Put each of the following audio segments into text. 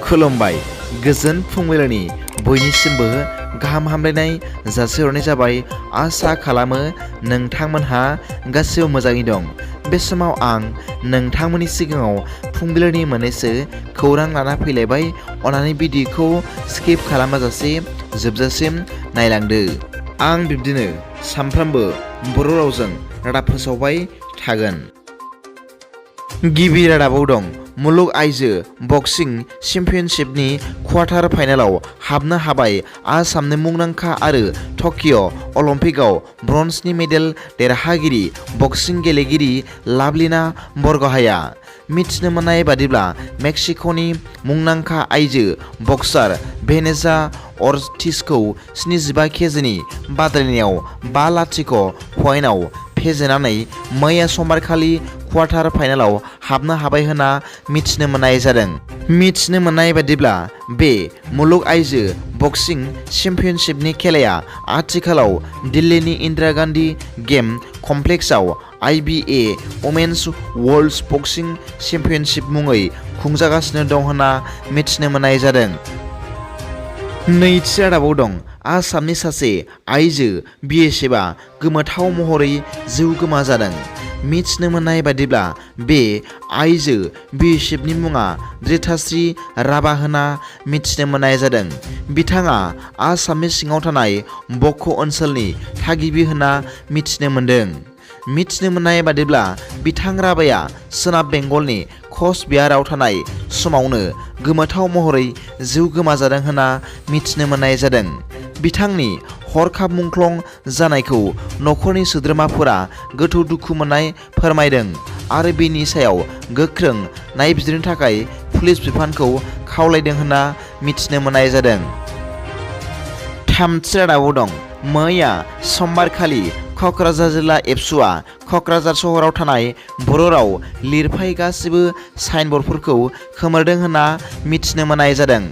खुलुमबाय गोजोन फुंबिलिनि बयनिसिमबो गाहाम हामलायनाय जासिहरनाय जाबाय। आसा खालामो नोंथांमोनहा गासिबो मोजाङै दं। बे समाव आं नोंथांमोननि सिगाङाव फुंबिलिनि मोननैसो खौरां लाना फैलायबाय। अन्नानै भिडिअखौ स्किप खालामाजासे जोबजासिम नायलांदो। आं बिब्दिनो सानफ्रामबो बर' रावजों रादाब फोसावबाय थागोन। गिबि रादाबाव दं मुलुग आइजो बक्सिं चेम्पियनशिपनि क्वार्टार फाइनालाव हाबनो हाबाय आसामनि मुंदांखा आरो टकिय' अलिम्पिकआव ब्रन्जनि मेडेल देरहागिरि बक्सिं गेलेगिरि लाभलिना बरग'हाइआ। मिथिनो मोननाय बादिब्ला मेक्सिक'नि मुंदांखा आइजो बक्सार भेनेसा अर्टिजखौ 75 केजिनि बादायलायनायाव 5-0 पइन्टआव फेजेननानै मैया समबारखालि क्वार्टार फाइनालाव हाबनो हाबाय होनना मिथिनो मोननाय जादों। मिथिनो मोननाय बादिब्ला बे मुलुग आइजो बक्सिं चेम्पियनशिपनि खेलाया आथिखालाव दिल्लीनि इन्दिरा गान्धी गेम कमप्लेक्सआव IBA women's world boxing championship मुङै खुंजागासिनो दं होनना मिथिनो मोननाय जादों। नैथि रादाबाव दं आसामनि सासे आइजो BSFआ गोमोथाव महरै जिउ गोमाजादों। मिथिनो मोननाय बादिब्ला बे आइजो BSFनि मुङा बट्राद्राब राभा होनना मिथिनो मोननाय जादों। बिथाङा आसामनि सिङाव थानाय बक' ओनसोलनि थागिबि होनना मिथिनो मोनदों। मिथिनो मोननाय बादिब्ला बिथां राभाया सोनाब बेंगलनि कच बिहाराव थानाय समावनो गोमोथाव महरै जिउ गोमाजादों होनना मिथिनो मोननाय जादों। बिथांनि हरखाब मुंख्लं जानायखौ नखरनि सोद्रोमाफोरा गोथौ दुखु मोननाय फोरमायदों आरो बेनि सायाव गोख्रों नायबिजिरनो थाखाय पुलिस बिफानखौ खावलायदों होनना मिथिनो मोननाय जादों। थामथि रादाबाव दं मैया समबारखालि क'क्राझार जिल्ला एबसुआ क'क्राझार सहराव थानाय बर' राव लिरफाय गासिबो साइनबर्डफोरखौ खोमोरदों होनना मिथिनो मोननाय जादों।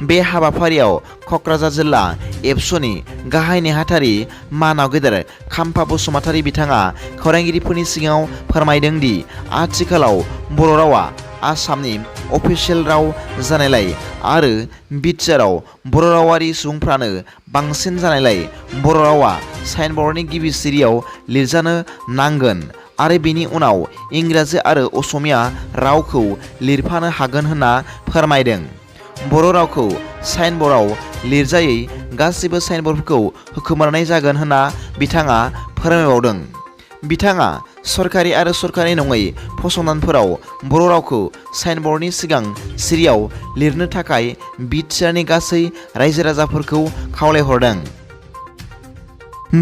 बे हाबाफारियाव क'क्राझार जिल्ला एबसुनि गाहाय नेहाथारि मानाव गेदेर खाम्फा बसुमतारी बिथाङा खौरांगिरिफोरनि सिगाङाव फोरमायदों दि आथिखालाव बर' रावा आसामनि अफिसियेल राव जानायलाय आरो बिटिआरआव बर' रावारि सुबुंफ्रानो बांसिन जानायलाय बर' रावा साइनबर्डनि गिबि सिरियाव लिरजानो नांगोन आरो बेनि उनाव इंराजि आरो असमिया रावखौ लिरफानो हागोन होनना फोरमायदों। बर' रावखौ साइनबर्डआव लिरजायै गासिबो साइनबर्डफोरखौ खोमोरनाय जागोन होनना बिथाङा फोरमायबावदों। बिथाङा सरकारि आरो सरकारि नङै फसंथानफोराव बर' रावखौ साइनबर्डनि सिगां सिरियाव लिरनो थाखाय बिटिआरनि गासै रायजो राजाफोरखौ खावलायहरदों।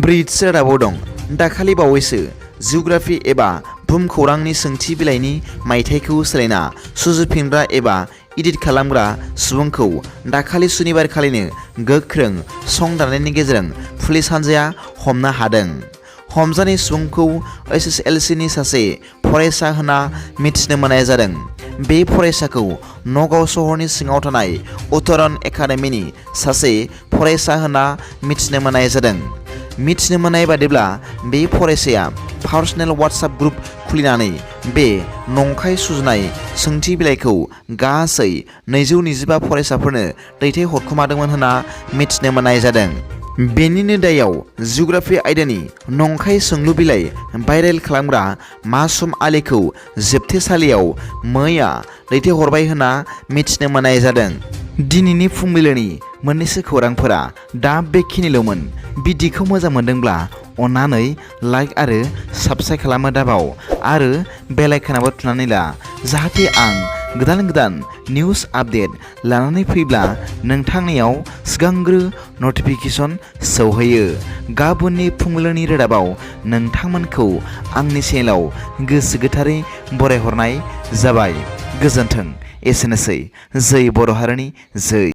ब्रैथि रादाबाव दं दाखालि बावैसो जिअ'ग्राफि एबा बुहुमखौरांनि सोंथि बिलाइनि मायथाइखौ सोलायना सुजुफिनग्रा एबा एडिट खालामग्रा सुबुंखौ दाखालि सुनिबारखालिनो गोख्रों संदाननायनि गेजेरजों पुलिस हान्जाया हमनो हादों। हमजानाय सुबुंखौ SSLCनि सासे फरायसा होनना मिथिनो मोननाय जादों। बे फरायसाखौ नगाव सहरनि सिङाव थानाय उत्तरन एकाडेमिनि सासे फरायसा होनना मिथिनो मोननाय जादों। मिथिनो मोननाय बादिब्ला बे फरायसाया पार्सनेल वाट्सएप ग्रुप खुलिनानै बे नंखाय सुजुनाय सोंथि बिलाइखौ गासै 225 फरायसाफोरनो दैथायहरखोमादोंमोन होनना मिथिनो मोननाय जादों। बेनिनो दायाव जिअ'ग्राफि आयदानि नंखाय सोंलु बिलाइ भाइरेल खालामग्रा मासुम आलीखौ जोबथेसालियाव मैया दैथायहरबाय होनना मिथिनो मोननाय जादों। दिनैनि फुंबिलिनि मोननैसो खौरांफोरा दा बेखिनिल'मोन। भिडिअखौ मोजां मोनदोंब्ला अन्नानै लाइक आरो साबस्क्राइब खालामनो दाबाव आरो बेल आइकनआबो थुनानै ला जाहाथे आं गोदान गोदान निउस आपडेट लानानै फैब्ला नोंथांनियाव सिगांग्रो नटिफिकेसन सौहैयो। गाबोननि फुंबिलिनि रादाबाव नोंथांमोनखौ आंनि चेनेलाव गोसो गोथारै बरायहरनाय जाबाय। गोजोन्थों। एसेनोसै। जै बर' हारिनि जै।